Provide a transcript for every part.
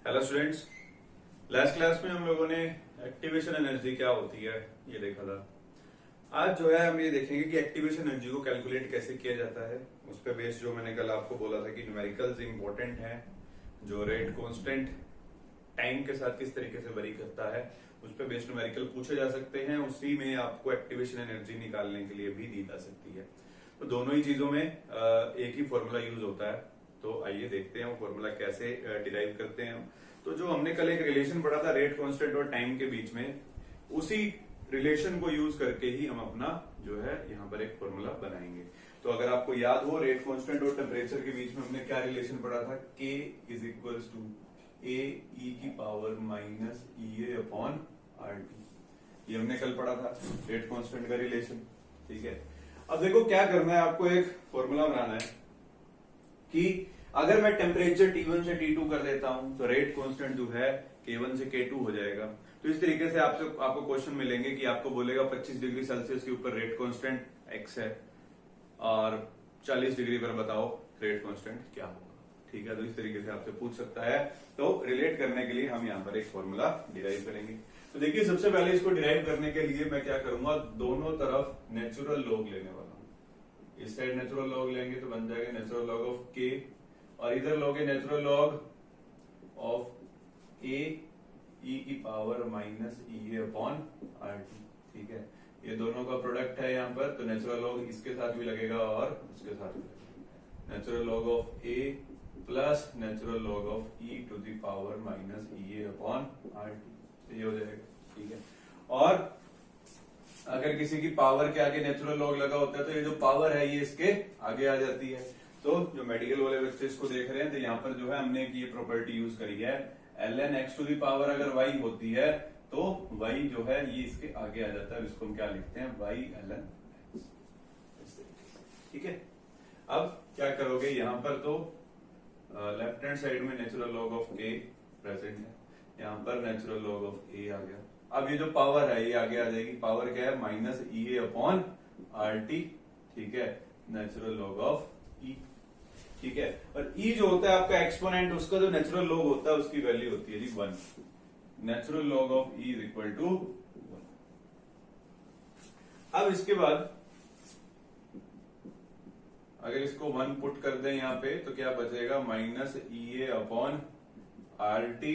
Hello students. Last class में हम लोगों ने एक्टिवेशन एनर्जी क्या होती है ये देखा था। आज जो है हम ये देखेंगे कि एक्टिवेशन एनर्जी को कैलकुलेट कैसे किया जाता है। उस पर बेस्ड जो मैंने कल आपको बोला था कि न्यूमेरिकल्स इंपॉर्टेंट हैं, जो रेट कांस्टेंट टाइम के साथ किस तरीके से वरी करता है उस पर बेस्ड न्यूमेरिकल पूछे जा सकते हैं। उसी में आपको एक्टिवेशन एनर्जी निकालने के लिए भी दी जा सकती है। तो दोनों ही चीजों में एक ही फॉर्मूला यूज होता है। तो आइए देखते हैं वो फॉर्मूला कैसे डिराइव करते हैं। तो जो हमने कल एक रिलेशन पढ़ा था रेट कांस्टेंट और टाइम के बीच में, उसी रिलेशन को यूज करके ही हम अपना जो है यहाँ पर एक फॉर्मूला बनाएंगे। तो अगर आपको याद हो रेट कांस्टेंट और टेम्परेचर के बीच में हमने क्या रिलेशन पढ़ा था, K इज इक्वल्स टू ए ई की power minus E A upon R T. ये हमने कल पढ़ा था रेट कांस्टेंट का रिलेशन। ठीक है, अब देखो क्या करना है, आपको एक फॉर्मूला बनाना है कि अगर मैं टेम्परेचर T1 से T2 कर देता हूं तो रेट कांस्टेंट जो है K1 से K2 हो जाएगा। तो इस तरीके से आपको क्वेश्चन मिलेंगे कि आपको बोलेगा 25 डिग्री सेल्सियस के ऊपर रेट कांस्टेंट x है और 40 डिग्री पर बताओ रेट कांस्टेंट क्या होगा। ठीक है, तो इस तरीके से आपसे पूछ सकता है। तो रिलेट करने के लिए हम यहाँ पर एक फॉर्मूला डिराइव करेंगे। तो देखिए सबसे पहले इसको डिराइव करने के लिए मैं क्या करूंगा, दोनों तरफ नेचुरल लॉग लेने वाला हूं। इस साइड नेचुरल लॉग लेंगे तो बन जाएगा नेचुरल लॉग ऑफ K, और इधर लोगे नेचुरल लॉग ऑफ ए ई की power minus E A upon R T. ठीक है, ये दोनों का प्रोडक्ट है यहाँ पर, तो नेचुरल लॉग इसके साथ भी लगेगा और उसके साथ भी लगेगा। Natural log of A plus natural log of E to the power minus E A upon R T, ये हो जाएगा। ठीक है, और अगर किसी की पावर के आगे नेचुरल लॉग लगा होता है तो ये जो पावर है ये इसके आगे आ जाती है। तो जो मेडिकल वाले बच्चे इसको देख रहे हैं तो यहाँ पर जो है हमने ये प्रॉपर्टी यूज करी है, ln x to the power अगर y होती है तो y जो है ये इसके आगे आ जाता है। इसको हम क्या लिखते हैं, y ln x। ठीक है, अब क्या करोगे, यहाँ पर तो लेफ्ट हैंड साइड में natural log of k present है, यहाँ पर नेचुरल लॉग ऑफ a आ गया। अब ये जो पावर है ये आगे आ जाएगी, पावर क्या है minus E A upon R T. ठीक है, नेचुरल लॉग ऑफ e। ठीक है, और e जो होता है आपका एक्सपोनेंट, उसका जो नेचुरल लॉग होता है उसकी वैल्यू होती है जी 1। Natural log of e is equal to 1। अब इसके बाद अगर इसको 1 पुट कर दें यहाँ पे तो क्या बचेगा, minus E A upon R T.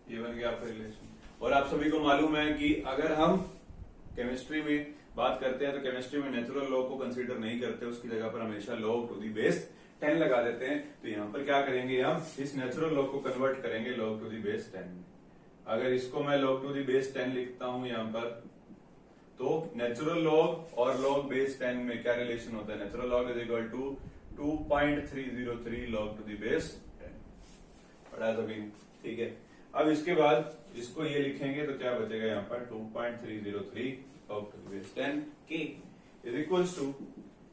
ये बन गया आपका रिलेशन। और आप सभी को मालूम है कि अगर हम केमिस्ट्री में बात करते हैं तो केमिस्ट्री में नेचुरल लॉग को कंसीडर नहीं करते, उसकी जगह पर हमेशा लॉग टू दी बेस 10 लगा देते हैं। तो यहाँ पर क्या करेंगे, हम इस नेचुरल लॉग को कन्वर्ट करेंगे लॉग टू दी बेस 10 में। अगर इसको मैं लॉग टू दी बेस 10 लिखता हूं यहाँ पर, तो नेचुरल लॉग और लॉग बेस 10 में क्या रिलेशन होता है, natural log is equal to 2.303 log to the base 10। पढ़ा सभी ने। ठीक है, अब इसके बाद इसको ये लिखेंगे तो क्या बचेगा यहाँ पर 2.303 log to the base 10 k is equals to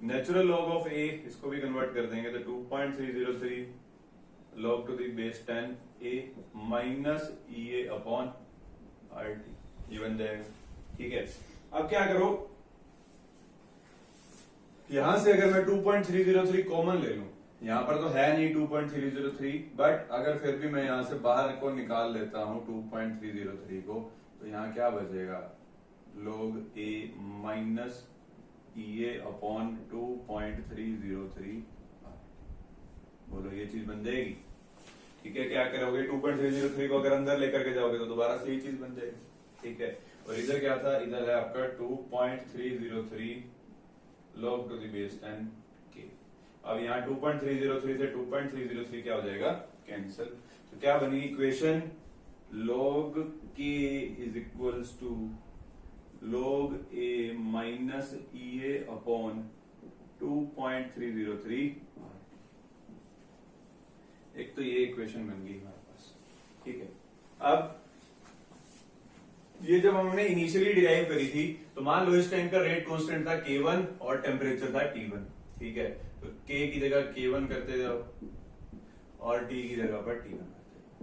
natural log of a, इसको भी कन्वर्ट कर देंगे तो 2.303 log to the base 10 a minus E A upon R T, ये बन जाएगा। ठीक है, अब क्या करो, यहां से अगर मैं 2.303 कॉमन ले लूं, यहां पर तो है नहीं 2.303, बट अगर फिर भी मैं यहां से बाहर को निकाल लेता हूं 2.303 को, तो यहां क्या बचेगा, log a minus E A upon 2.303। बोलो ये चीज बन जाएगी। ठीक है, क्या करोगे 2.303 को अगर अंदर लेकर के जाओगे तो दोबारा से ये चीज बन जाएगी। ठीक है, और इधर क्या था, इधर है आपका 2.303 log to the base 10 k। अब यहाँ 2.303 से 2.303 क्या हो जाएगा, कैंसिल। तो क्या बनी equation, log k is equals to log a minus E A upon 2.303। एक तो ये इक्वेशन बन गई हमारे पास। ठीक है, अब ये जब हमने इनिशियली डिराइव करी थी तो मान लो इस टाइम का रेट कांस्टेंट था K1 और टेम्परेचर था T1। ठीक है, तो K की जगह K1 करते जाओ और T की जगह पर T1 करते जाओ।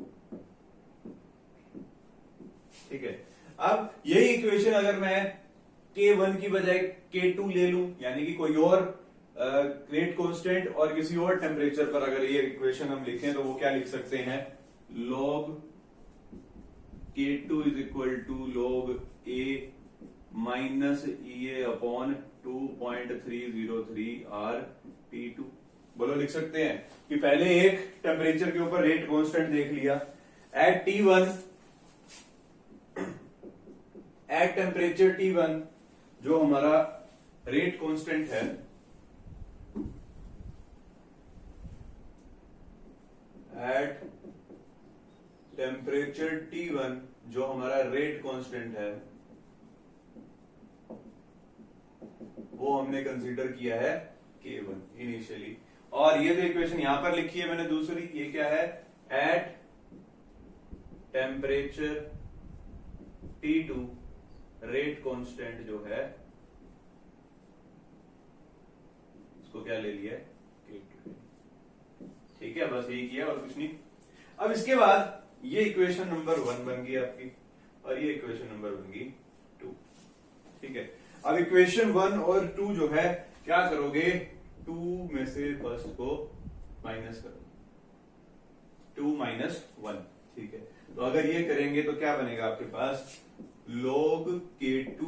ठीक है, अब यही इक्वेशन अगर मैं K1 की बजाय K2 ले लूं, यानी कि कोई और रेट कांस्टेंट और किसी और टेम्परेचर पर अगर ये इक्वेशन हम लिखें तो वो क्या लिख सकते हैं, log K2 is equal to log A minus EA upon 2.303 RT2। बोलो लिख सकते हैं कि पहले एक टेम्परेचर के ऊपर रेट कांस्टेंट देख लिया eight T1, at temperature T1 जो हमारा रेट कांस्टेंट है एट टेम्परेचर T1 जो हमारा रेट कांस्टेंट है वो हमने कंसीडर किया है K1 इनिशियली। और ये जो इक्वेशन यहां पर लिखी है मैंने दूसरी, ये क्या है, at temperature T2 rate constant जो है इसको क्या ले लिया है, K2। ठीक है, बस यही किया और कुछ नहीं। अब इसके बाद ये इक्वेशन नंबर 1 बन गई आपकी और ये इक्वेशन नंबर बन गई 2। ठीक है, अब इक्वेशन 1 और 2 जो है क्या करोगे, 2 में से फर्स्ट को माइनस करो, 2 माइनस 1। ठीक है, तो अगर ये करेंगे तो क्या बनेगा आपके पास, log K2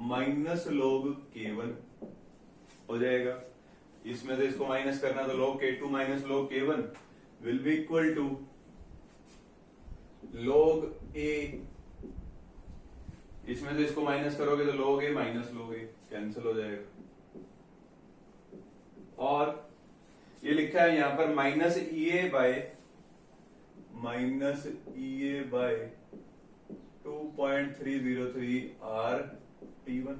minus log K1 हो जाएगा। इसमें से इसको माइनस करना तो log K2 minus log K1 will be equal to log A, इसमें से इसको माइनस करोगे तो log A minus log A cancel हो जाएगा। और ये लिखा है यहां पर माइनस EA बाय 2.303 RT1।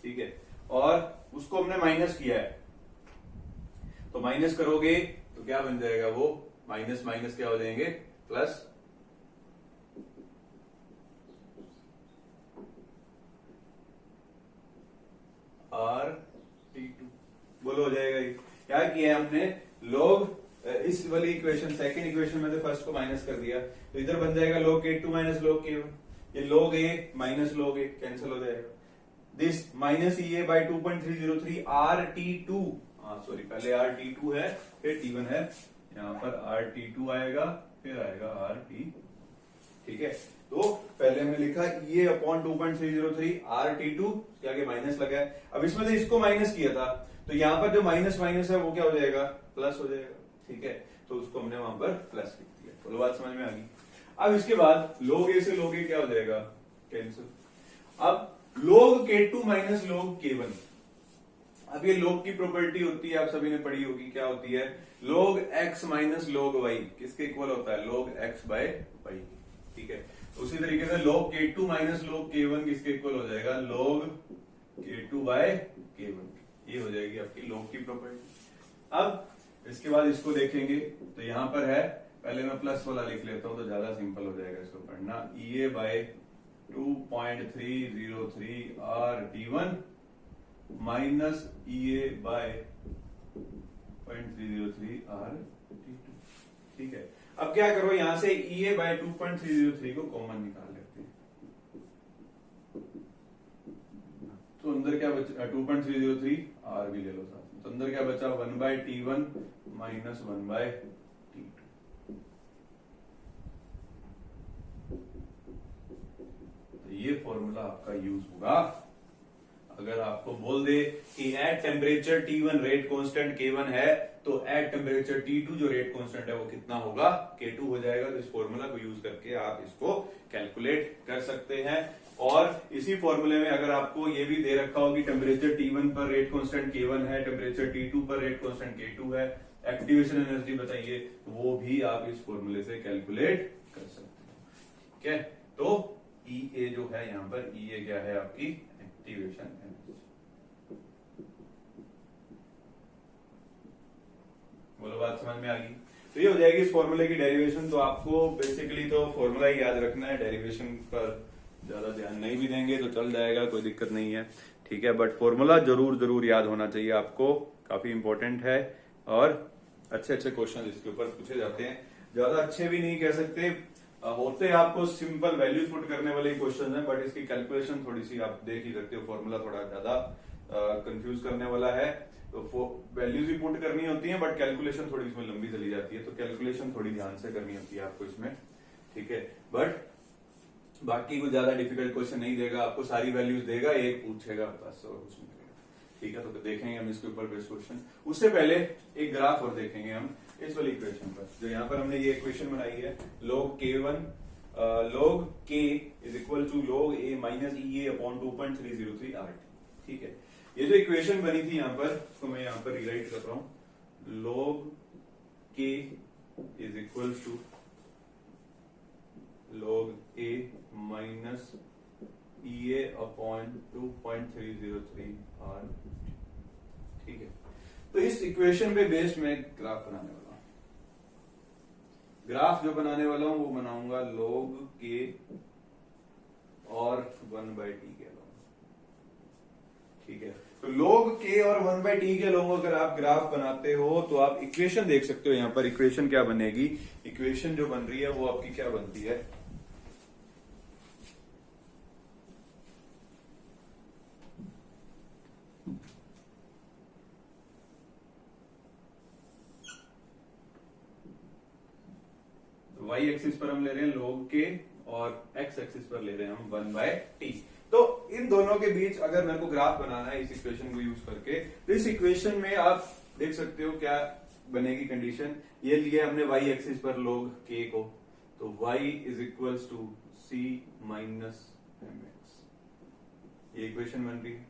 ठीक है, और उसको हमने माइनस किया है तो माइनस करोगे तो क्या बन जाएगा, वो माइनस माइनस क्या हो जाएंगे, प्लस। RT2 बोलो हो जाएगा। ये क्या किया हमने, log इस वाली इक्वेशन सेकंड इक्वेशन में से फर्स्ट को माइनस कर दिया तो इधर बन जाएगा log K2 minus log K1, ये log A minus log A cancel हो जाएगा। This minus EA bye 2.303 RT2, sorry पहले RT2 है फिर T1 है, यहाँ पर RT2 आएगा फिर आएगा RT। ठीक है, तो पहले हमने लिखा EA अपॉन 2.303 RT2 के आगे माइनस लगा है। अब इसमें से इसको माइनस किया था तो यहाँ पर जो माइनस माइनस है वो क्या हो जाएगा, प्लस हो जाएगा। ठीक है, तो उसको हमने वहां पर प्लस लिख दिया। तो बात समझ में आ गई। अब इसके बाद log A से log A क्या हो जाएगा, कैंसिल। अब log K2 minus log K1, अब ये log की प्रॉपर्टी होती है, आप सभी ने पढ़ी होगी, क्या होती है, log x minus log y किसके इक्वल होता है, log x बाय y। ठीक है, तो उसी तरीके से log K2 minus log K1 किसके इक्वल हो जाएगा, log K2 बाय K1। ये हो जाएगी आपकी log की प्रॉपर्टी। अब इसके बाद इसको देखेंगे तो यहां पर है, पहले मैं प्लस वाला लिख लेता हूं तो ज्यादा सिंपल हो जाएगा इसको पढ़ना, EA bye 2.303 RT1 minus EA by 0.303 RT2। ठीक है, अब क्या करो, यहां से EA बाय 2.303 को कॉमन निकाल लेते हैं तो अंदर क्या बचा, 2.303 R भी ले लो साथ में, तो अंदर क्या बचा, 1 bye T1 minus 1 bye T2। तो ये फॉर्मूला आपका यूज होगा अगर आपको बोल दे कि at temperature T1 rate constant K1 है तो एट टेम्परेचर T2 जो रेट कांस्टेंट है वो कितना होगा, K2 हो जाएगा। तो इस फॉर्मूला को यूज करके आप इसको कैलकुलेट कर सकते हैं। और इसी फॉर्मूले में अगर आपको ये भी दे रखा हो कि टेम्परेचर T1 पर रेट कांस्टेंट K1 है, टेम्परेचर T2 पर रेट कांस्टेंट K2 है, एक्टिवेशन एनर्जी बताइए, वो भी आप इस फॉर्मूले से कैलकुलेट कर सकते हो। ठीक है, तो EA जो है यहाँ पर EA क्या है आपकी एक्टिवेशन एनर्जी। बोलो बात समझ में आ गई। तो ये हो जाएगी इस फॉर्मूले की डेरिवेशन। तो आपको बेसिकली तो फॉर्मूला ही याद रखना है, डेरिवेशन पर ज्यादा ध्यान नहीं भी देंगे तो चल जाएगा, कोई दिक्कत नहीं है। ठीक है, बट फॉर्मूला जरूर जरूर याद होना चाहिए आपको, काफी इंपॉर्टेंट है और अच्छे अच्छे क्वेश्चन इसके ऊपर पूछे जाते हैं। ज्यादा अच्छे भी नहीं कह सकते, होते आपको सिंपल वैल्यूज पुट करने वाले क्वेश्चन हैं, बट इसकी कैलकुलेशन थोड़ी सी आप देख ही सकते हो, फॉर्मूला थोड़ा ज्यादा कंफ्यूज करने वाला है। तो वैल्यूज ही पुट करनी होती है, बट कैलकुलेशन थोड़ी इसमें लंबी चली जाती है, तो कैलकुलेशन थोड़ी ध्यान से करनी होती है आपको इसमें, ठीक है। बट बाकी कुछ ज्यादा डिफिकल्ट क्वेश्चन नहीं देगा आपको, सारी वैल्यूज देगा, एक पूछेगा बस और कुछ नहीं देगा, ठीक है। तो देखेंगे हम इसके ऊपर बेस्ड क्वेश्चन। उससे पहले एक ग्राफ और देखेंगे हम इस वाली इक्वेशन पर, जो यहाँ पर हमने ये इक्वेशन बनाई है, log k1 log k is equal to log a minus EA upon 2.303 RT, ठीक है। ये जो इक्वेशन बनी थी यहाँ पर, उसको मैं यहाँ पर रिराइट कर रहा हूं, log k is equal to log a minus EA upon 2.303 RT, ठीक है। तो इस इक्वेशन पे बेस्ड मैं ग्राफ बनाने वाला हूं। ग्राफ जो बनाने वाला हूं वो बनाऊंगा log k और 1/t के लॉन्ग, ठीक है। तो log k और 1/t के लॉन्ग अगर आप ग्राफ बनाते हो तो आप इक्वेशन देख सकते हो। यहां पर इक्वेशन क्या बनेगी, इक्वेशन जो बन रही है वो आपकी क्या बनती है, y एक्सिस पर हम ले रहे हैं log k और x एक्सिस पर ले रहे हैं हम 1/t। तो इन दोनों के बीच अगर मेरे को ग्राफ बनाना है इस इक्वेशन को यूज करके, तो इस इक्वेशन में आप देख सकते हो क्या बनेगी कंडीशन। ये लिया हमने y एक्सिस पर log k को, तो y is equals to c minus mx, ये इक्वेशन बन रही है,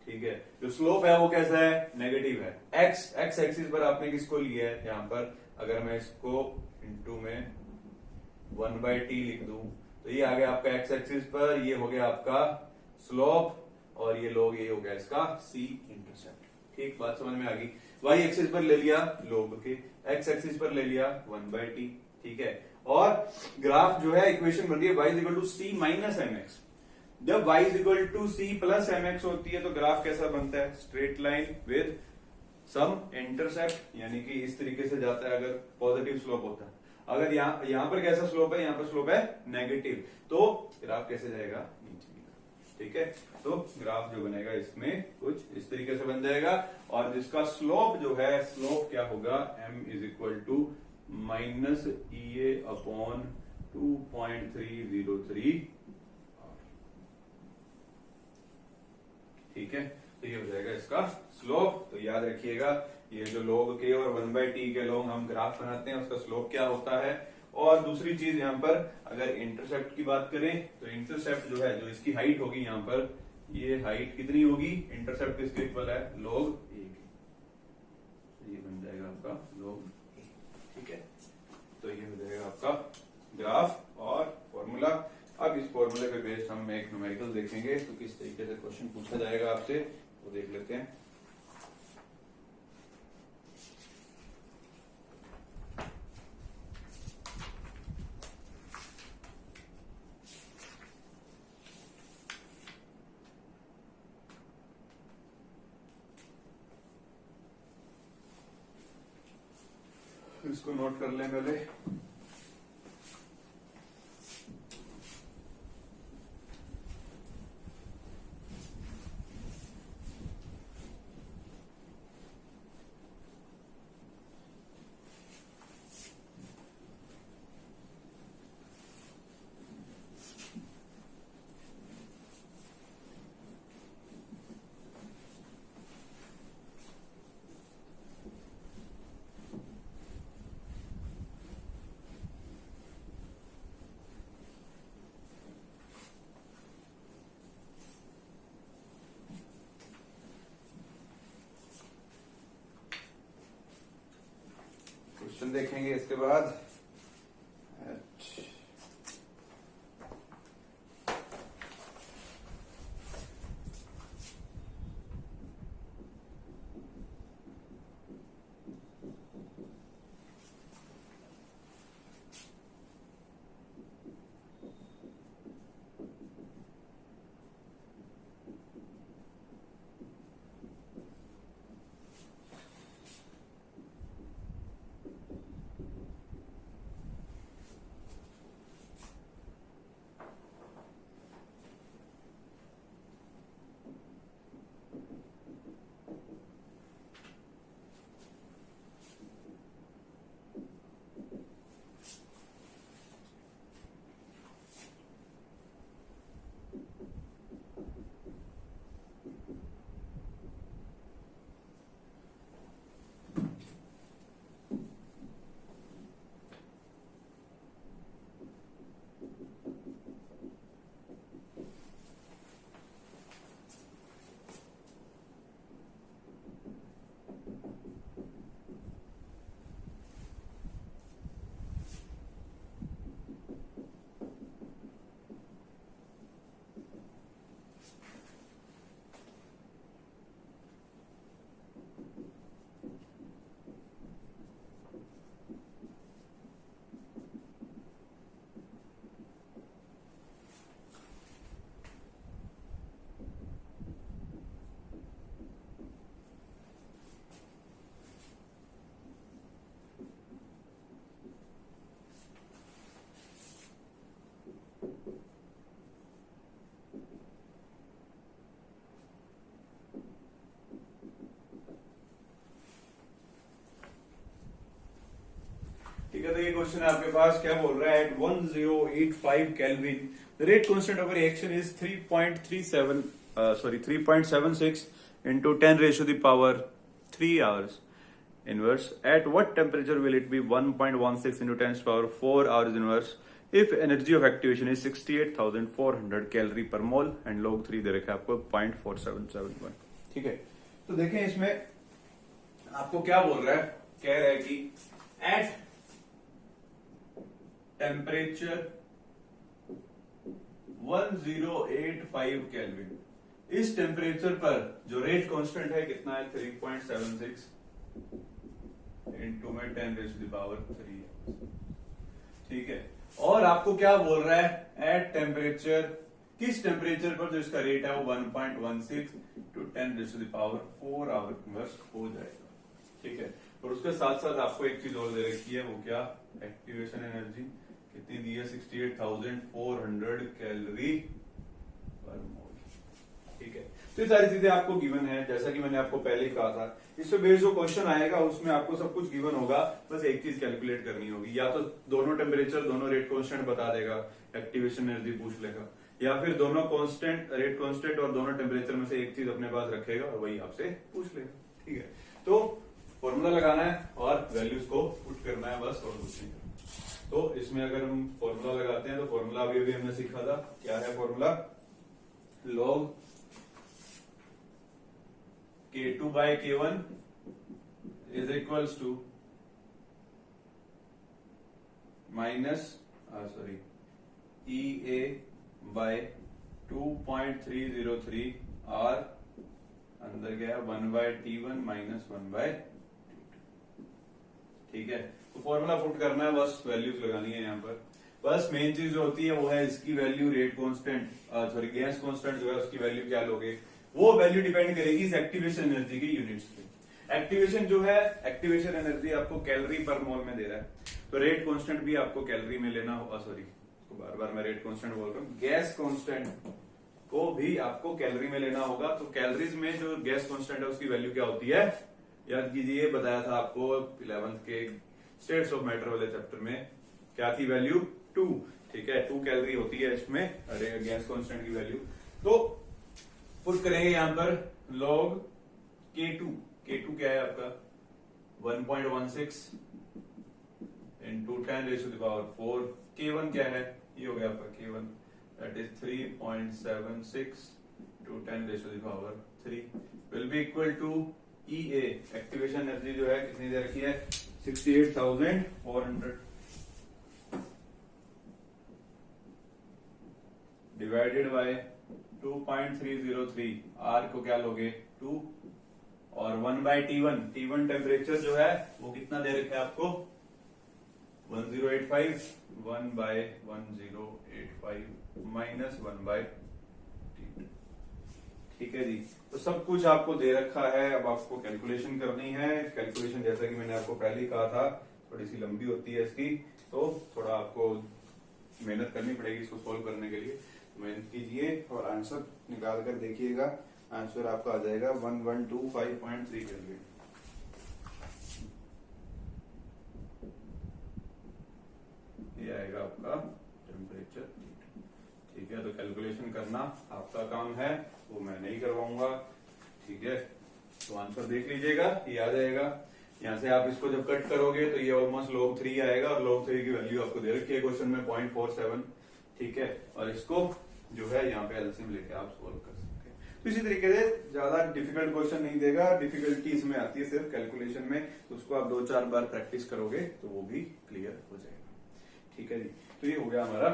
ठीक है। जो स्लोप है वो कैसा है, नेगेटिव है। x एक्सिस पर आपने किसको लिया है, यहां पर अगर मैं इसको इनटू में 1/t लिख दूं तो ये आ गया आपका x एक्सिस पर, ये हो गया आपका स्लोप और ये log ये हो गया इसका c इंटरसेप्ट, ठीक। बात समझ में आ गई। y एक्सिस पर ले लिया log k, x एक्सिस पर ले लिया 1/t, ठीक है। और ग्राफ जो है इक्वेशन बन रही है y is equal to c minus mx। जब y is equal to c plus mx होती है तो ग्राफ कैसा बनता है, straight line with some intercept, यानी कि इस तरीके से जाता है अगर पॉजिटिव स्लोप होता है। अगर यहां पर कैसा स्लोप है, यहां पर स्लोप है नेगेटिव, तो ग्राफ कैसे जाएगा, नीचे की तरफ, ठीक है। तो ग्राफ जो बनेगा इसमें कुछ इस तरीके से बन जाएगा, और जिसका स्लोप जो है, स्लोप क्या होगा, m is equal to minus EA upon 2.303, ठीक है। तो ये हो जाएगा इसका स्लोप। तो याद रखिएगा ये जो log k और 1/t के लॉन्ग हम ग्राफ बनाते हैं उसका स्लोप क्या होता है। और दूसरी चीज यहाँ पर अगर इंटरसेप्ट की बात करें तो इंटरसेप्ट जो है, जो इसकी हाइट होगी यहाँ पर, ये हाइट कितनी होगी, इंटरसेप्ट किसके इक्वल है, log a की, ये बन जाएगा आपका log a, ठीक है। तो ये हो जाएगा आपका ग्राफ और फॉर्मूला। अब इस फॉर्मूले पे बेस्ड हम एक न्यूमेरिकल देखेंगे, तो किस तरीके से क्वेश्चन पूछा जाएगा आपसे वो देख लेते हैं। इसको नोट कर लें पहले। क्वेश्चन देखेंगे इसके बाद। ठीक है, तो ये क्वेश्चन है आपके पास, क्या बोल रहा है, at 1085 kelvin the rate constant of reaction is 3.76 into 10 raised to the power 3 hours inverse. At what temperature will it be 1.16 into 10 to the power 4 hours inverse if energy of activation is 68,400 calorie पर mole and log 3 दे रखा है आपको 0.4771. ठीक है, तो देखें इसमें आपको क्या बोल रहा है, कह रहा है कि एट टेम्परेचर 1085 केल्विन, इस टेम्परेचर पर जो रेट कांस्टेंट है कितना है, 3.76 इंटू में 10 रेज़ टू द पावर 3. ठीक है, और आपको क्या बोल रहा है, एट टेम्परेचर, किस टेम्परेचर पर जो इसका रेट है वो 1.16 to 10 raise to the power 4 hour inverse हो जाएगा. ठीक है, और उसके साथ साथ आपको एक चीज और दे रखी है, वो क्या, एक्टिवेशन एनर्जी कितनी दी है, 68,400 कैलोरी पर मोल. ठीक है, तो ये सारी चीजें आपको गिवन है, जैसा कि मैंने आपको पहले ही कहा था. इससे बेस्ड जो क्वेश्चन आएगा उसमें आपको सब कुछ गिवन होगा, बस एक चीज कैलकुलेट करनी होगी, या तो दोनों टेम्परेचर दोनों रेट कांस्टेंट बता देगा, एक्टिवेशन एनर्जी पूछ लेगा, या फिर दोनों कांस्टेंट, रेट कांस्टेंट और दोनों टेम्परेचर में से एक चीज अपने पास रखेगा और वही आपसे पूछ लेगा. ठीक है, तो फॉर्मूला लगाना है और वैल्यूज को पुट करना है, बस, और कुछ नहीं. तो इसमें अगर हम फॉर्मूला लगाते हैं तो फॉर्मूला अभी हमने सीखा था, क्या है formula, log K2 by K1 is equals to minus EA by 2.303 R अंदर गया 1 by T1 minus 1 by T2. ठीक है, तो फॉर्मूला पुट करना है, बस वैल्यूज लगानी है यहाँ पर. बस मेन चीज जो होती है वो है इसकी value, rate constant, gas constant जो है उसकी वैल्यू क्या लोगे, वो वैल्यू डिपेंड करेगी इस एक्टिवेशन एनर्जी की यूनिट्स पे. एक्टिवेशन जो है, एक्टिवेशन एनर्जी आपको कैलोरी पर मोल में दे रहा है, तो रेट कांस्टेंट भी आपको कैलोरी में लेना होगा. बार बार मैं रेट कांस्टेंट बोल रहा हूँ, गैस कांस्टेंट को भी आपको कैलोरी में लेना होगा. तो कैलोरीज में जो गैस कांस्टेंट है उसकी वैल्यू क्या होती है, याद कीजिए, बताया था आपको 11th के स्टेट्स ऑफ मैटर वाले चैप्टर में, क्या थी वैल्यू, 2. ठीक है, 2 कैलोरी होती है इसमें, अरे गैस कांस्टेंट की वैल्यू. तो पुट करेंगे यहां पर log K2 क्या है आपका 1.16 into 10 raise to the power 4. K1 क्या है, ये हो गया आपका K1, that is 3.76 to 10 raise to the power 3 will be equal to EA, activation energy जो है कितनी दे रखी है, 68,400 डिवाइडेड बाय 2.303. R को क्या लोगे, 2, और 1 बाय T1 टेम्परेचर जो है वो कितना दे रखा है आपको, 1085, 1 बाय 1085 माइनस 1 बाय T2. ठीक है जी, तो सब कुछ आपको दे रखा है. अब आपको कैलकुलेशन करनी है. कैलकुलेशन जैसा कि मैंने आपको पहले ही कहा था, थोड़ी सी लंबी होती है इसकी, तो थोड़ा आपको मेहनत करनी पड़ेगी इसको सोल्व करने के लिए. मेहनत कीजिए और आंसर निकाल कर देखिएगा. आंसर आपका आ जाएगा 1125.3 केल्विन. ये आएगा आपका टेम्परेचर. ठीक है, तो कैलकुलेशन करना आपका काम है, वो मैं नहीं करवाऊंगा. ठीक है, तो आंसर देख लीजिएगा, ये आ जाएगा. यहाँ से आप इसको जब कट करोगे तो ये ऑलमोस्ट log 3 आएगा, और log 3 की वैल्यू आपको दे रखी है क्वेश्चन में 0.47. ठीक है, और इसको जो है यहाँ पे एलसीएम लेके आप सोल्व कर सकते हैं. तो इसी तरीके से ज्यादा डिफिकल्ट क्वेश्चन नहीं देगा, डिफिकल्टी इसमें आती है सिर्फ कैलकुलेशन में, तो उसको आप 2-4 बार प्रैक्टिस करोगे तो वो भी क्लियर हो जाएगा. ठीक है जी, तो ये हो गया हमारा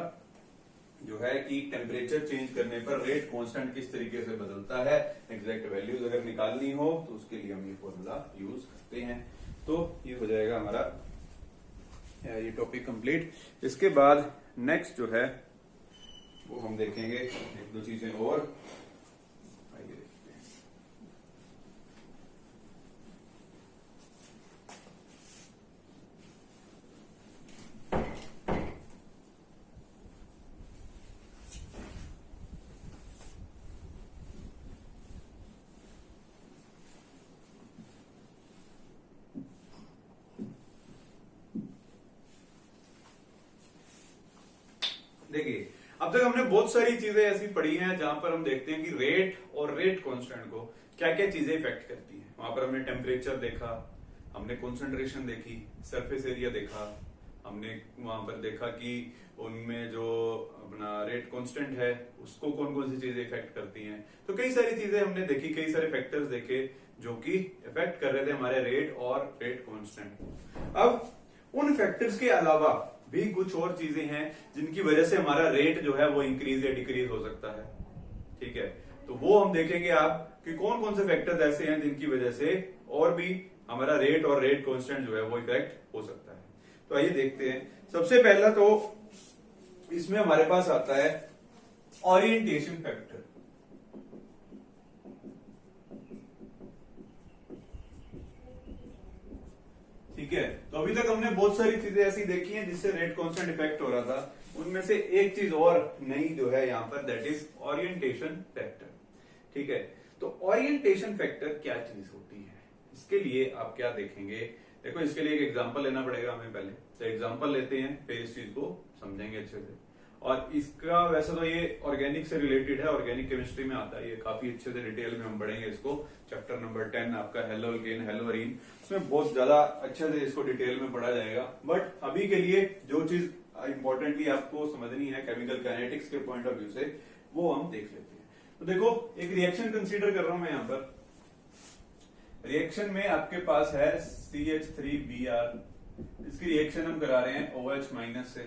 जो है कि टेम्परेचर चेंज करने पर रेट कांस्टेंट किस तरीके से बदलता है. एग्जैक्ट वैल्यूज अगर निकालनी हो तो उसके लिए हम ये फॉर्मूला यूज करते हैं. तो ये हो जाएगा हमारा ये टॉपिक कंप्लीट. इसके बाद नेक्स्ट जो है वो हम देखेंगे 1-2 चीजें और. आइए देखते हैं. अब तक हमने बहुत सारी चीजें ऐसी पढ़ी हैं जहां पर हम देखते हैं कि रेट और रेट कांस्टेंट को क्या क्या चीजें इफेक्ट करती हैं। वहां पर हमने टेम्परेचर देखा, हमने कंसंट्रेशन देखी, सरफेस एरिया देखा, हमने वहां पर देखा कि उनमें जो अपना रेट कांस्टेंट है उसको कौन कौन सी चीजें इफेक्ट करती हैं। तो कई सारी चीजें हमने देखी, कई सारे फैक्टर्स देखे जो कि इफेक्ट कर रहे थे हमारे रेट और रेट कांस्टेंट। अब उन फैक्टर्स के अलावा भी कुछ और चीजें हैं जिनकी वजह से हमारा रेट जो है वो इंक्रीज या डिक्रीज हो सकता है। ठीक है, तो वो हम देखेंगे आप कि कौन कौन से फैक्टर्स ऐसे हैं जिनकी वजह से और भी हमारा रेट और रेट कांस्टेंट जो है वो इफेक्ट हो सकता है। तो आइए देखते हैं। सबसे पहला तो इसमें हमारे पास आता है ओरिएंटेशन फैक्टर। ठीक है, तो अभी तक हमने बहुत सारी चीजें ऐसी देखी हैं जिससे रेट कांस्टेंट इफेक्ट हो रहा था। उनमें से एक चीज और नई जो है यहां पर, दैट इज ओरिएंटेशन फैक्टर। ठीक है, तो ओरिएंटेशन फैक्टर क्या चीज होती है, इसके लिए आप क्या देखेंगे। देखो, इसके लिए एक एग्जांपल लेना पड़ेगा हमें पहले। तो एग्जांपल लेते हैं, फिर इस चीज को समझेंगे अच्छे से। और इसका वैसे तो ये ऑर्गेनिक से रिलेटेड है, ऑर्गेनिक केमिस्ट्री में आता है ये, काफी अच्छे से डिटेल में हम पढ़ेंगे इसको। चैप्टर नंबर 10 आपका हेलो अल्केन हेलो अरीन, उसमें बहुत ज्यादा अच्छे से इसको डिटेल में पढ़ा जाएगा। बट अभी के लिए जो चीज इंपॉर्टेंटली आपको समझनी है केमिकल काइनेटिक्स के पॉइंट ऑफ व्यू से, वो हम देख लेते हैं। तो देखो, एक रिएक्शन कंसीडर कर रहा हूं मैं यहाँ पर। रिएक्शन में आपके पास है CH3Br, इसकी रिएक्शन हम करा रहे हैं OH माइनस से।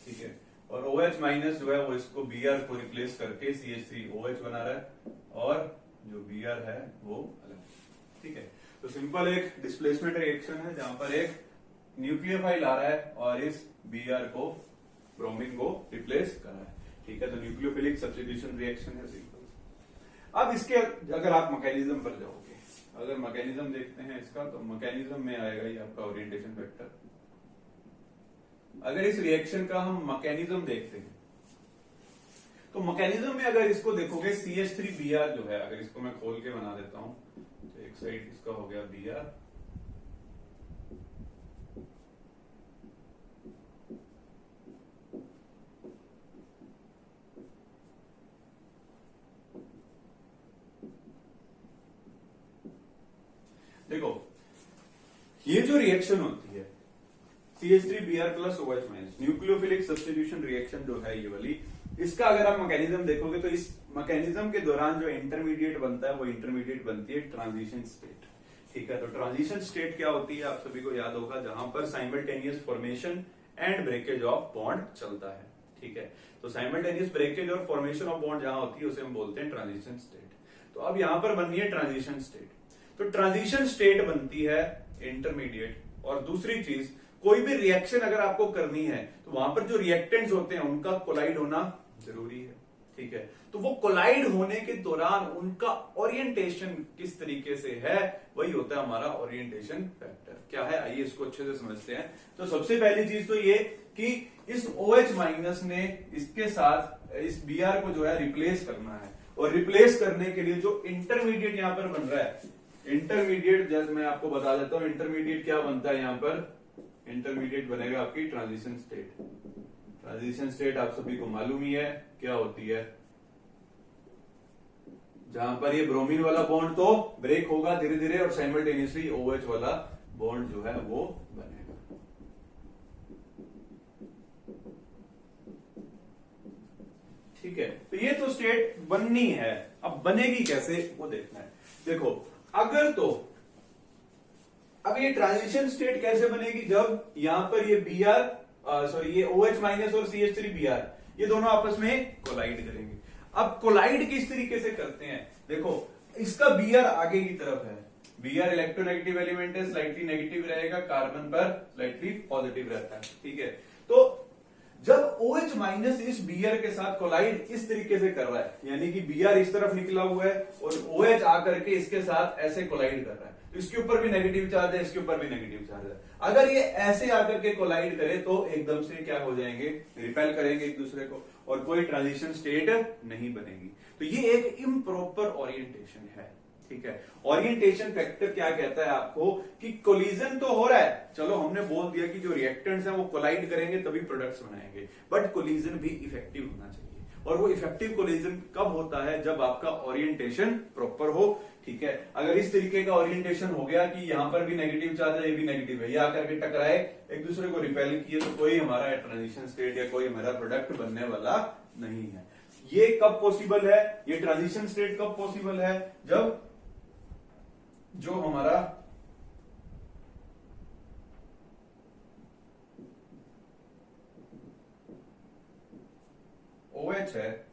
ठीक है, और OH माइनस जो है वो इसको Br को रिप्लेस करके CH3OH बना रहा है, और जो Br है वो अलग। ठीक है, तो सिंपल एक डिस्प्लेसमेंट रिएक्शन है जहां पर एक न्यूक्लियोफाइल आ रहा है और इस Br को, ब्रोमीन को रिप्लेस कर रहा है। ठीक है, तो न्यूक्लियोफिलिक सब्स्टिट्यूशन रिएक्शन है सिंपल। अब इसके अगर आप मैकेनिज्म पर जाओगे, अगर मैकेनिज्म देखते हैं इसका, तो मैकेनिज्म में आएगा ये आपका ओरिएंटेशन फैक्टर। अगर इस रिएक्शन का हम मैकेनिज्म देखते हैं, तो मैकेनिज्म में अगर इसको देखोगे, CH3Br जो है, अगर इसको मैं खोल के बना देता हूं, तो एक साइड इसका हो गया Br, देखो ये जो रिएक्शन होती है CH3Br plus OH minus, nucleophilic substitution reaction जो है ये वाली, इसका अगर आप मैकेनिज्म देखोगे तो इस मैकेनिज्म के दौरान जो इंटरमीडिएट बनता है वो इंटरमीडिएट बनती है ट्रांजिशन स्टेट। ठीक है, तो ट्रांजिशन स्टेट क्या होती है आप सभी को याद होगा, जहां पर simultaneous formation and breakage of bond चलता है। ठीक है, तो साइमल्टेनियस ब्रेकेज और फॉर्मेशन ऑफ बॉन्ड जहां होती है उसे हम बोलते हैं ट्रांजिशन स्टेट। तो अब यहां पर बननी है ट्रांजिशन स्टेट। तो ट्रांजिशन स्टेट बनती है इंटरमीडिएट। और दूसरी चीज, कोई भी रिएक्शन अगर आपको करनी है तो वहां पर जो रिएक्टेंट्स होते हैं उनका कोलाइड होना जरूरी है। ठीक है, तो वो कोलाइड होने के दौरान उनका ओरिएंटेशन किस तरीके से है, वही होता है हमारा ओरिएंटेशन फैक्टर। क्या है, आइए इसको अच्छे से समझते हैं। तो सबसे पहली चीज तो ये कि इस OH माइनस ने इसके साथ इस Br को जो है रिप्लेस करना है, और रिप्लेस करने के लिए जो इंटरमीडिएट यहां पर बन रहा है, इंटरमीडिएट जब मैं आपको बता देता हूं, इंटरमीडिएट क्या बनता है यहां पर, इंटरमीडिएट बनेगा आपकी ट्रांजिशन स्टेट। ट्रांजिशन स्टेट आप सभी को मालूम ही है क्या होती है, जहां पर ये ब्रोमीन वाला बॉन्ड तो ब्रेक होगा धीरे धीरे और साइमल्टेनियसली OH वाला बॉन्ड जो है वो बनेगा। ठीक है, तो ये तो स्टेट बननी है। अब बनेगी कैसे वो देखना है। देखो, अगर तो अब ये ट्रांजिशन स्टेट कैसे बनेगी, जब यहां पर ये ये OH माइनस और CH3Br ये दोनों आपस में कोलाइड करेंगे। अब कोलाइड किस तरीके से करते हैं, देखो इसका Br आगे की तरफ है, Br इलेक्ट्रोनेगेटिव एलिमेंट है, स्लाइटली नेगेटिव रहेगा, कार्बन पर स्लाइटली पॉजिटिव रहता है। ठीक है, तो जब OH माइनस इस Br के साथ कोलाइड इस तरीके से कर रहा है, यानी कि Br इस तरफ निकला हुआ है और OH आकर के इसके साथ ऐसे कोलाइड कर रहा है, तो इसके ऊपर भी नेगेटिव चार्ज है, इसके ऊपर भी नेगेटिव चार्ज है। अगर ये ऐसे आकर के कोलाइड करे तो एकदम से क्या हो जाएंगे, रिपेल करेंगे एक दूसरे को, और कोई ट्रांजिशन स्टेट नहीं बनेगी। तो ये एक इम्प्रॉपर ओरिएंटेशन है। ठीक है, ओरिएंटेशन फैक्टर क्या कहता है आपको कि कोलिजन तो हो रहा है, चलो हमने बोल दिया कि जो रिएक्टेंट्स हैं वो कोलाइड करेंगे तभी प्रोडक्ट्स बनाएंगे, बट कोलिजन भी इफेक्टिव होना चाहिए। और वो इफेक्टिव कोलिजन कब होता है, जब आपका ओरिएंटेशन प्रॉपर हो। ठीक है, अगर इस तरीके का ओरिएंटेशन हो गया कि यहां पर भी नेगेटिव चार्ज है, ये भी नेगेटिव है, ये आकर के टकराए, एक दूसरे को रिपेल किए, तो कोई हमारा ट्रांजिशन स्टेट या कोई हमारा प्रोडक्ट बनने वाला नहीं है। ये कब पॉसिबल है, ये ट्रांजिशन स्टेट कब पॉसिबल है, जब जो हमारा OH है,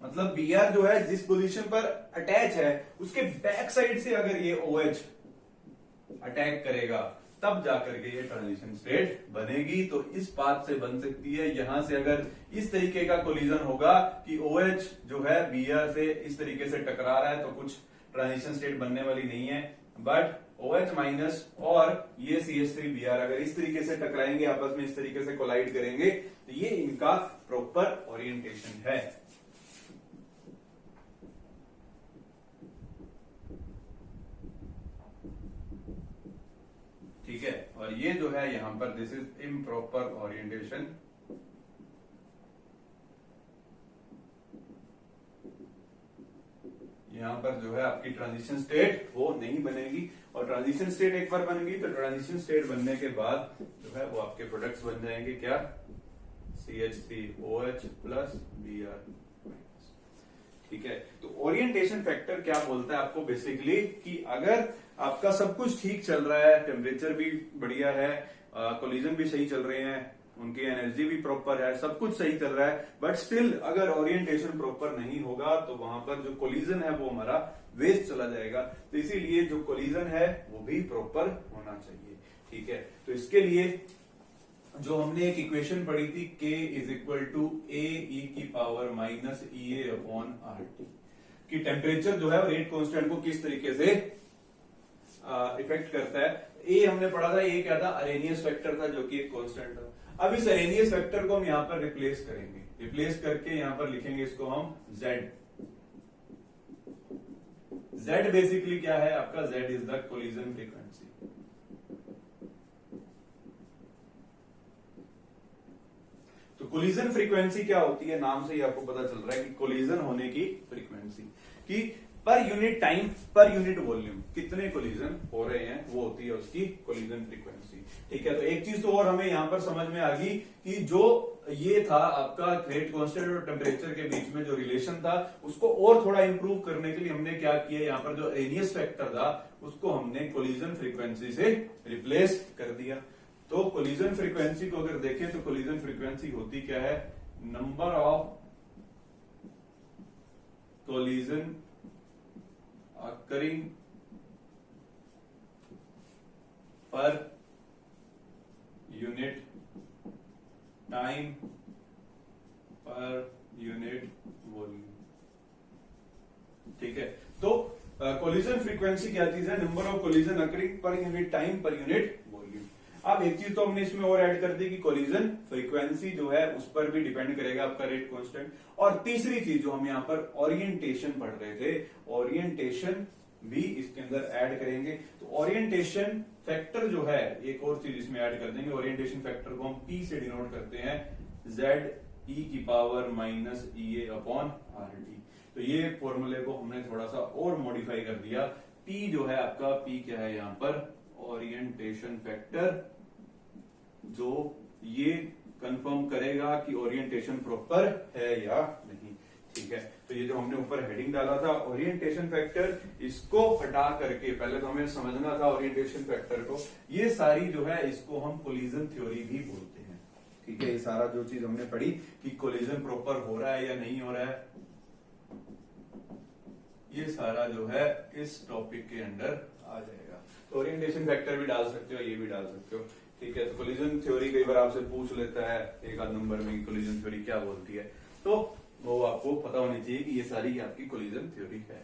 मतलब Br जो है जिस पोजीशन पर अटैच है उसके बैक साइड से अगर ये OH अटैक करेगा तब जाकर के ये ट्रांजिशन स्टेट बनेगी। तो इस बात से बन सकती है, यहां से अगर इस तरीके का कोलिजन होगा कि OH जो है Br से इस तरीके से टकरा रहा है तो कुछ ट्रांजिशन स्टेट बनने वाली नहीं है। बट OH माइनस और ये CH3Br अगर इस तरीके से टकराएंगे, आपस में इस तरीके से कोलाइड करेंगे, तो ये इनका प्रॉपर ओरिएंटेशन है। ठीक है, और ये जो है यहां पर दिस इज इम्प्रॉपर ओरिएंटेशन। यहां पर जो है आपकी ट्रांजिशन स्टेट वो नहीं बनेगी, और ट्रांजिशन स्टेट एक बार बन गई तो ट्रांजिशन स्टेट बनने के बाद जो है वो आपके प्रोडक्ट्स बन जाएंगे क्या, CH3OH प्लस Br। ठीक है, तो ओरिएंटेशन फैक्टर क्या बोलता है आपको बेसिकली कि अगर आपका सब कुछ ठीक चल रहा है, टेम्परेचर भी बढ़िया है, कोलिजन भी सही चल रहे हैं, उनकी एनर्जी भी प्रॉपर है, सब कुछ सही चल रहा है, बट स्टिल अगर ओरिएंटेशन प्रॉपर नहीं होगा तो वहां पर जो कोलिजन है वो हमारा वेस्ट चला जाएगा। तो इसीलिए जो कोलिजन है वो भी प्रॉपर होना चाहिए। ठीक है, तो इसके लिए जो हमने एक इक्वेशन पढ़ी थी K is equal to AE⁻⁸ कि टेम्परेचर जो है रेट कांस्टेंट को किस तरीके से इफेक्ट करता है। ए हमने पढ़ा था, ये क्या था, अरेनियस फैक्टर था जो कि एक कांस्टेंट था। अब इस अरेनियस फैक्टर को हम यहां पर रिप्लेस करेंगे, रिप्लेस करके यहां पर लिखेंगे इसको हम Z। Z बेसिकली क्या है आपका, Z is the collision frequency. तो कोलिजन फ्रीक्वेंसी क्या होती है, नाम से ही आपको पता चल रहा है कि कोलिजन होने की फ्रीक्वेंसी कि per unit time per unit volume कितने कोलिजन हो रहे हैं वो होती है उसकी कोलिजन फ्रीक्वेंसी। ठीक है, तो एक चीज तो और हमें यहां पर समझ में आ गई कि जो ये था आपका रेट कांस्टेंट और टेम्परेचर के बीच में जो रिलेशन था उसको और थोड़ा इंप्रूव करने के लिए हमने क्या किया, यहाँ पर जो अरेनियस फैक्टर था उसको हमने कोलिजन फ्रीक्वेंसी से रिप्लेस कर दिया। तो कोलिजन फ्रीक्वेंसी को अगर देखें तो कोलिजन फ्रीक्वेंसी होती क्या है, number of collision occurring per unit time per unit volume। ठीक है, तो कोलिजन फ्रीक्वेंसी क्या चीज है, number of collision occurring per unit time per unit volume. अब एक चीज तो हमने इसमें और ऐड कर दी कि कोलिजन फ्रीक्वेंसी जो है उस पर भी डिपेंड करेगा आपका रेट कांस्टेंट। और तीसरी चीज जो हम यहाँ पर ओरिएंटेशन पढ़ रहे थे, ओरिएंटेशन भी इसके अंदर ऐड करेंगे। तो ओरिएंटेशन फैक्टर जो है, एक और चीज इसमें ऐड कर देंगे, ओरिएंटेशन फैक्टर को हम P से डिनोट करते हैं, ZE⁻⁸ तो ये फॉर्मूले को हमने थोड़ा सा और मॉडिफाई कर दिया। P जो है आपका, P क्या है यहाँ पर, ओरिएंटेशन फैक्टर, जो ये कंफर्म करेगा कि ओरिएंटेशन प्रॉपर है या नहीं। ठीक है, तो ये जो हमने ऊपर हेडिंग डाला था ओरिएंटेशन फैक्टर, इसको हटा करके पहले तो हमें समझना था ओरिएंटेशन फैक्टर को, ये सारी जो है इसको हम कोलिजन थ्योरी भी बोलते हैं। ठीक है, ये सारा जो चीज हमने पढ़ी कि कोलिजन प्रॉपर हो रहा है या नहीं हो रहा है, ये सारा जो है इस टॉपिक के अंडर आ जाएगा। तो ओरिएंटेशन फैक्टर भी डाल सकते हो, ये भी डाल सकते हो। ठीक है, तो कोलिजन थ्योरी कई बार आपसे पूछ लेता है एक आध नंबर में, कोलिजन थ्योरी क्या बोलती है, तो वो आपको पता होनी चाहिए कि ये सारी आपकी कोलिजन थ्योरी है।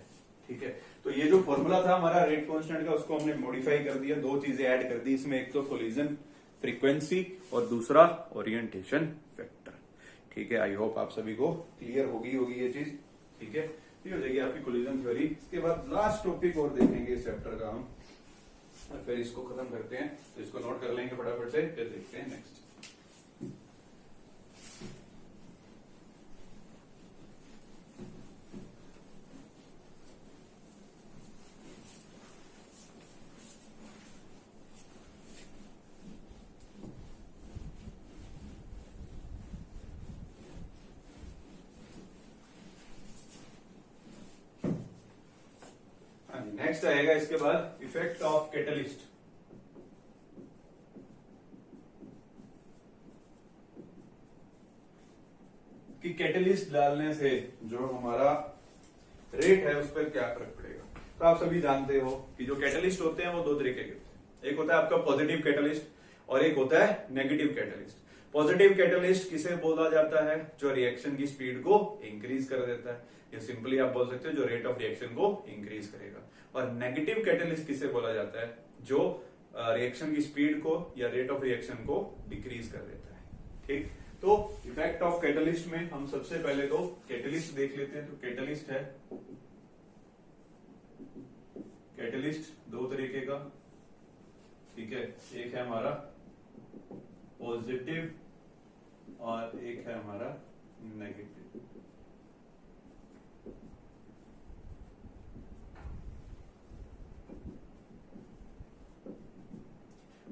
ठीक है, तो ये जो फॉर्मूला था हमारा रेट कांस्टेंट का, उसको हमने मॉडिफाई कर दिया, दो चीजें ऐड कर दी इसमें, एक तो कोलिजन फ्रीक्वेंसी और दूसरा ओरिएंटेशन फैक्टर। ठीक है, आई होप आप सभी को क्लियर होगी ये चीज। ठीक है, ये हो जाएगी आपकी कोलिजन थ्योरी। इसके बाद लास्ट टॉपिक और देखेंगे इस चैप्टर का हम, और फिर इसको खत्म करते हैं। तो इसको नोट कर लेंगे फटाफट से, फिर देखते हैं नेक्स्ट। नेक्स्ट आएगा इसके बाद इफेक्ट ऑफ कैटलिस्ट। कि कैटलिस्ट डालने से जो हमारा रेट है उस पर क्या फर्क पड़ेगा। तो आप सभी जानते हो कि जो कैटलिस्ट होते हैं वो दो तरीके के होते हैं, एक होता है आपका पॉजिटिव कैटलिस्ट और एक होता है नेगेटिव कैटलिस्ट। पॉजिटिव कैटलिस्ट किसे बोला जाता है, जो रिएक्शन की स्पीड को इंक्रीज कर देता है, या सिंपली आप बोल सकते हो जो रेट ऑफ रिएक्शन को इंक्रीज करेगा। और नेगेटिव कैटलिस्ट किसे बोला जाता है, जो रिएक्शन की स्पीड को या रेट ऑफ रिएक्शन को डिक्रीज कर देता है। ठीक, तो इफेक्ट ऑफ कैटलिस्ट में हम सबसे पहले तो कैटलिस्ट देख लेते हैं। तो कैटलिस्ट है, कैटलिस्ट दो तरीके का, ठीक है, एक है हमारा पॉजिटिव और एक है हमारा नेगेटिव।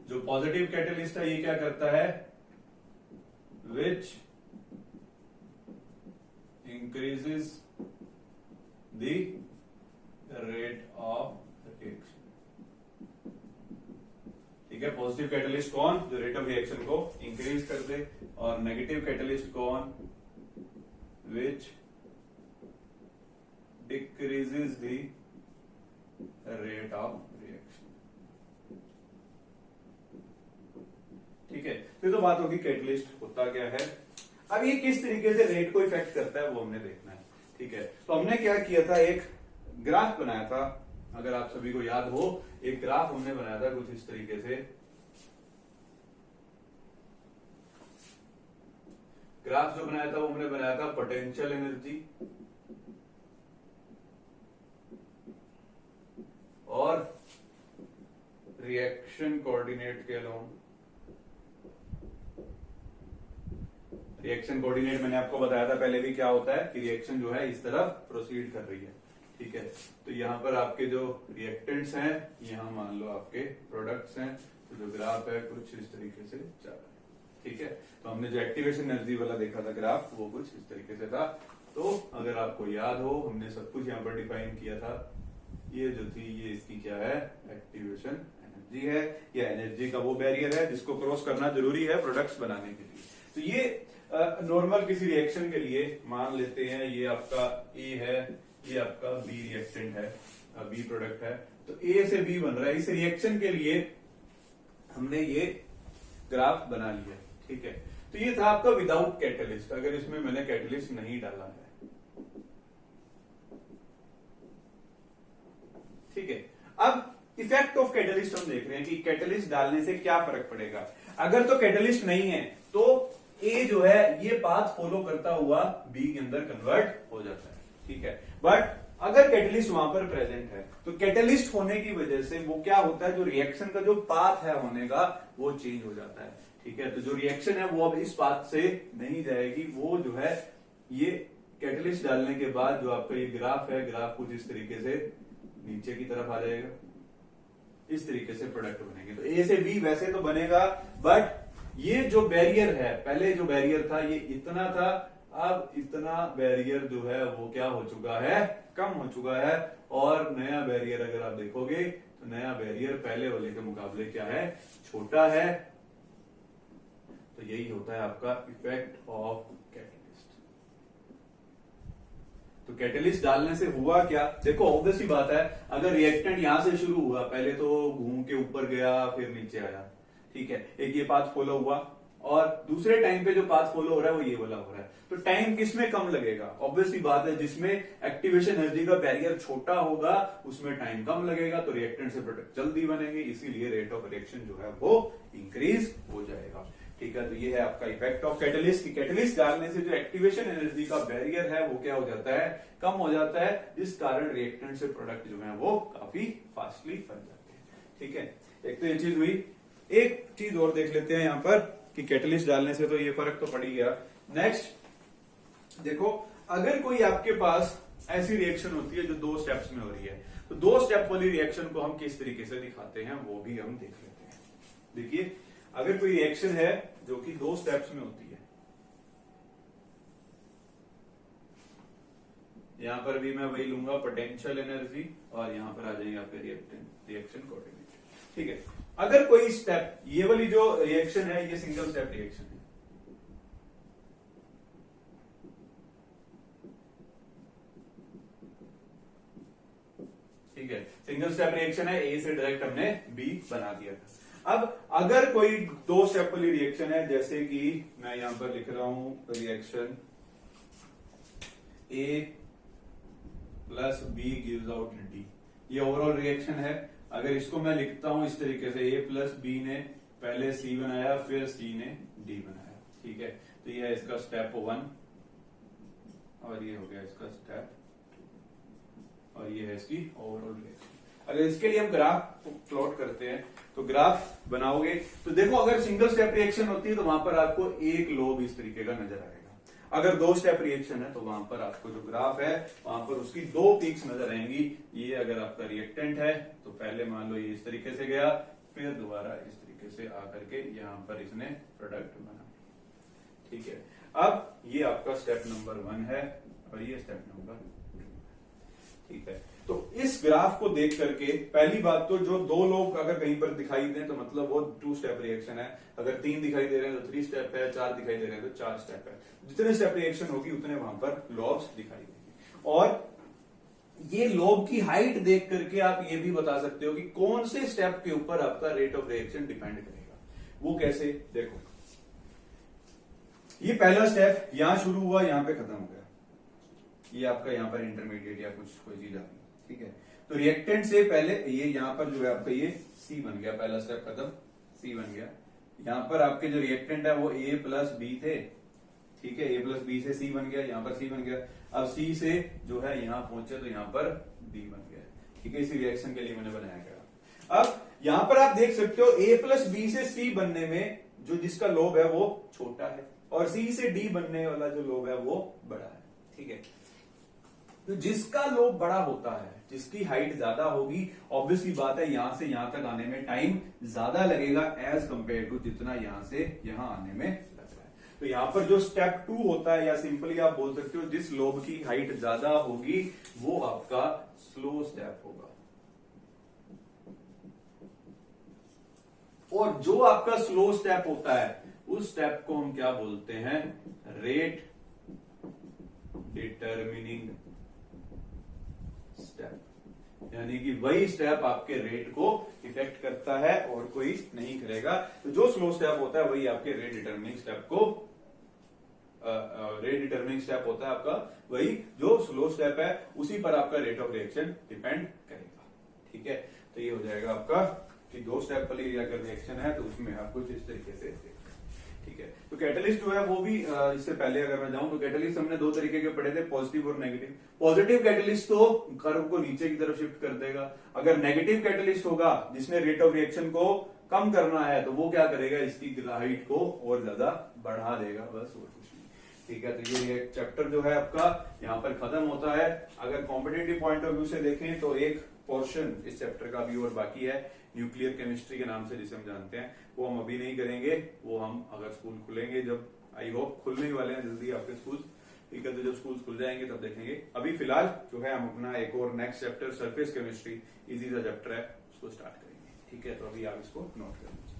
जो पॉजिटिव कैटलिस्ट है ये क्या करता है, which increases the rate of reaction। ठीक है, पॉजिटिव कैटलिस्ट कौन, जो रेट ऑफ रिएक्शन को इंक्रीज कर दे, और नेगेटिव कैटलिस्ट कौन, which decreases the rate of reaction। ठीक है, तो बात होगी कैटलिस्ट होता क्या है। अब ये किस तरीके से रेट को इफेक्ट करता है वो हमने देखना है। ठीक है, तो हमने क्या किया था, एक ग्राफ बनाया था, अगर आप सभी को याद हो, एक ग्राफ हमने बनाया था कुछ इस तरीके से। ग्राफ जो बनाया था वो हमने बनाया था पोटेंशियल एनर्जी और रिएक्शन कोऑर्डिनेट के अलोंग। रिएक्शन कोऑर्डिनेट मैंने आपको बताया था पहले भी क्या होता है कि रिएक्शन जो है इस तरफ प्रोसीड कर रही है। ठीक है, तो यहां पर आपके जो रिएक्टेंट्स हैं, यहां मान लो आपके प्रोडक्ट्स हैं, तो जो ग्राफ है कुछ इस तरीके से चल रहा है। ठीक है, तो हमने जो एक्टिवेशन एनर्जी वाला देखा था ग्राफ, वो कुछ इस तरीके से था। तो अगर आपको याद हो, हमने सब कुछ यहाँ पर डिफाइन किया था। ये जो थी ये इसकी क्या है, एक्टिवेशन एनर्जी है, या एनर्जी का वो बैरियर है जिसको क्रॉस करना जरूरी है प्रोडक्ट्स बनाने के लिए। तो ये नॉर्मल किसी रिएक्शन के लिए मान लेते हैं, ये आपका ए है, ये आपका बी रिएक्टेंट है, बी प्रोडक्ट है, तो ए से बी बन रहा है। इस रिएक्शन के लिए हमने ये ग्राफ बना लिया। ठीक है, तो ये था आपका विदाउट कैटलिस्ट, अगर इसमें मैंने कैटलिस्ट नहीं डाला है। ठीक है, अब इफेक्ट ऑफ कैटलिस्ट हम देख रहे हैं कि कैटलिस्ट डालने से क्या फर्क पड़ेगा। अगर तो कैटलिस्ट नहीं है तो ए जो है ये पाथ फॉलो करता हुआ बी के अंदर कन्वर्ट हो जाता है। ठीक है, बट अगर कैटलिस्ट वहां पर प्रेजेंट है तो कैटलिस्ट होने की वजह से वो क्या होता है, जो रिएक्शन का जो पाथ है होने का वो चेंज हो जाता है। ठीक है, तो जो रिएक्शन है वो अब इस पाथ से नहीं जाएगी, वो जो है ये कैटलिस्ट डालने के बाद जो आपका ये ग्राफ है, ग्राफ कुछ इस तरीके से नीचे की तरफ आ जाएगा, इस तरीके से प्रोडक्ट बनेंगे। तो ए से बी वैसे तो बनेगा, बट ये जो बैरियर है, पहले जो बैरियर था ये इतना था, अब इतना बैरियर जो है वो क्या हो चुका है, कम हो चुका है। और नया बैरियर अगर आप देखोगे तो नया बैरियर पहले वाले के मुकाबले क्या है, छोटा है। तो यही होता है आपका इफेक्ट ऑफ कैटलिस्ट। तो कैटलिस्ट डालने से हुआ क्या, देखो ऑब्वियस ही बात है, अगर रिएक्टेंट यहां से शुरू हुआ, पहले तो घूम के ऊपर गया फिर नीचे आया। ठीक है, एक ये पाथ फॉलो हुआ, और दूसरे टाइम पे जो पाथ फॉलो हो रहा है वो ये वाला हो रहा है। तो टाइम किसमें कम लगेगा, ऑब्वियसली बात है, जिसमें एक्टिवेशन एनर्जी का बैरियर छोटा होगा उसमें टाइम कम लगेगा, तो रिएक्टेंट से प्रोडक्ट जल्दी बनेंगे, इसीलिए रेट ऑफ रिएक्शन जो है वो इंक्रीज हो जाएगा। ठीक है, तो ये है आपका इफेक्ट ऑफ कैटलिस्ट की कैटलिस्ट डालने से जो एक्टिवेशन एनर्जी का बैरियर है वो क्या हो जाता है, कम हो जाता है, जिस कारण रिएक्टेंट से प्रोडक्ट जो है वो काफी फास्टली बन जाते हैं। ठीक है, एक तो ये चीज हुई। एक चीज और देख लेते हैं यहाँ पर कि कैटलिस्ट डालने से तो ये फर्क तो पड़ ही गया। नेक्स्ट देखो, अगर कोई आपके पास ऐसी रिएक्शन होती है जो 2 स्टेप्स में हो रही है, तो 2 स्टेप वाली रिएक्शन को हम किस तरीके से दिखाते हैं वो भी हम देख लेते हैं। देखिए, अगर कोई रिएक्शन है जो कि 2 स्टेप्स में होती है, यहाँ पर भी मैं वही लूंगा पोटेंशियल एनर्जी, और यहाँ पर आ जाएंगे आपके रिएक्शन कोऑर्डिनेट। ठीक है, अगर कोई स्टेप, ये वाली जो रिएक्शन है ये सिंगल स्टेप रिएक्शन है, ठीक है, सिंगल स्टेप रिएक्शन है, ए से डायरेक्ट हमने बी बना दिया था। अब अगर कोई दो स्टेप वाली रिएक्शन है, जैसे कि मैं यहां पर लिख रहा हूं reaction A plus B gives out D, ये ओवरऑल रिएक्शन है। अगर इसको मैं लिखता हूं इस तरीके से, ए प्लस बी ने पहले सी बनाया, फिर सी ने डी बनाया, ठीक है, तो ये है इसका स्टेप 1, और ये हो गया इसका स्टेप, और ये है इसकी ओवरऑल रिएक्शन। अगर इसके लिए हम ग्राफ प्लॉट करते हैं, तो ग्राफ बनाओगे तो देखो, अगर सिंगल स्टेप रिएक्शन होती है तो वहां पर आपको एक लोब इस तरीके का नजर आएगा। अगर दो स्टेप रिएक्शन है तो वहां पर आपको जो ग्राफ है वहां पर उसकी दो पीक्स नजर आएंगी। ये अगर आपका रिएक्टेंट है तो पहले मान लो ये इस तरीके से गया, फिर दोबारा इस तरीके से आकर के यहां पर इसने प्रोडक्ट बना, ठीक है। अब ये आपका स्टेप नंबर 1 है और ये स्टेप नंबर 2, ठीक है। तो इस ग्राफ को देख करके पहली बात तो जो दो लोग अगर कहीं पर दिखाई दें तो मतलब वो 2 स्टेप रिएक्शन है, अगर 3 दिखाई दे रहे हैं तो 3 स्टेप है, 4 दिखाई दे रहे हैं तो 4 स्टेप है। जितने स्टेप रिएक्शन होगी उतने वहां पर लॉब्स दिखाई देंगे। और ये लोब की हाइट देख करके आप ये भी बता सकते हो कि कौन से स्टेप के ऊपर आपका रेट ऑफ रिएक्शन डिपेंड करेगा। वो कैसे, देखो ये पहला स्टेप यहां शुरू हुआ, यहां पे खत्म हो गया, ये आपका यहां पर इंटरमीडिएट या कुछ कोई चीज आ गई, ठीक है। तो रिएक्टेंट से पहले ये यहां पर जो है आपका ये सी बन गया, पहला स्टेप खत्म, सी बन गया। यहां पर आपके जो रिएक्टेंट है वो ए प्लस बी थे, ठीक है, ए प्लस बी से सी बन गया, यहां पर सी बन गया। अब सी से जो है यहां पहुंचे तो यहां पर डी बन गया, ठीक है, इसी रिएक्शन के लिए मैंने बनाया गया। अब यहां पर आप देख सकते हो ए प्लस बी से सी बनने में जो जिसका लोब है वो छोटा है, और सी से डी बनने वाला जो लोब है वो बड़ा है, ठीक है। तो जिसका लोब बड़ा होता है, जिसकी हाइट ज्यादा होगी, ऑब्वियसली बात है यहां से यहां तक आने में टाइम ज्यादा लगेगा एज कंपेयर टू जितना यहां से यहां आने में लग रहा है। तो यहां पर जो स्टेप 2 होता है, या सिंपली आप बोल सकते हो जिस लोब की हाइट ज्यादा होगी वो आपका स्लो स्टेप होगा, और जो आपका स्लो स्टेप होता है उस स्टेप को हम क्या बोलते हैं, रेट डिटरमिनिंग स्टेप, यानी कि वही स्टेप आपके रेट को इफेक्ट करता है और कोई नहीं करेगा। तो जो स्लो स्टेप होता है वही आपके रेट डिटरमिनिंग स्टेप को, रेट डिटरमिनिंग स्टेप होता है आपका वही, जो स्लो स्टेप है उसी पर आपका रेट ऑफ रिएक्शन डिपेंड करेगा, ठीक है। तो ये हो जाएगा आपका कि 2 स्टेप वाली अगर रिएक्शन है तो उसमें आप कुछ इस तरीके से, ठीक है। तो कैटलिस्ट जो है वो भी इससे पहले अगर मैं जाऊं तो कैटलिस्ट हमने 2 तरीके के पढ़े थे, पॉजिटिव और नेगेटिव। पॉजिटिव कैटलिस्ट तो कर्व को नीचे की तरफ शिफ्ट कर देगा। अगर नेगेटिव कैटलिस्ट होगा जिसने रेट ऑफ रिएक्शन को कम करना है तो वो क्या करेगा, इसकी हाइट को और ज्यादा बढ़ा देगा, बस और कुछ नहीं, ठीक है। तो ये चैप्टर जो है आपका यहाँ पर खत्म होता है। अगर कॉम्पिटेटिव पॉइंट ऑफ व्यू से देखें तो एक पोर्शन इस चैप्टर का भी और बाकी है, न्यूक्लियर केमिस्ट्री के नाम से जिसे हम जानते हैं, वो हम अभी नहीं करेंगे, वो हम अगर स्कूल खुलेंगे, जब आई होप खुलने ही वाले हैं जल्दी आपके स्कूल, ठीक है, तो जब स्कूल खुल जाएंगे तब देखेंगे। अभी फिलहाल जो है हम अपना एक और next chapter surface chemistry, easy सा चैप्टर है, उसको स्टार्ट करेंगे, ठीक है। तो अभी आप इसको नोट कर लीजिए।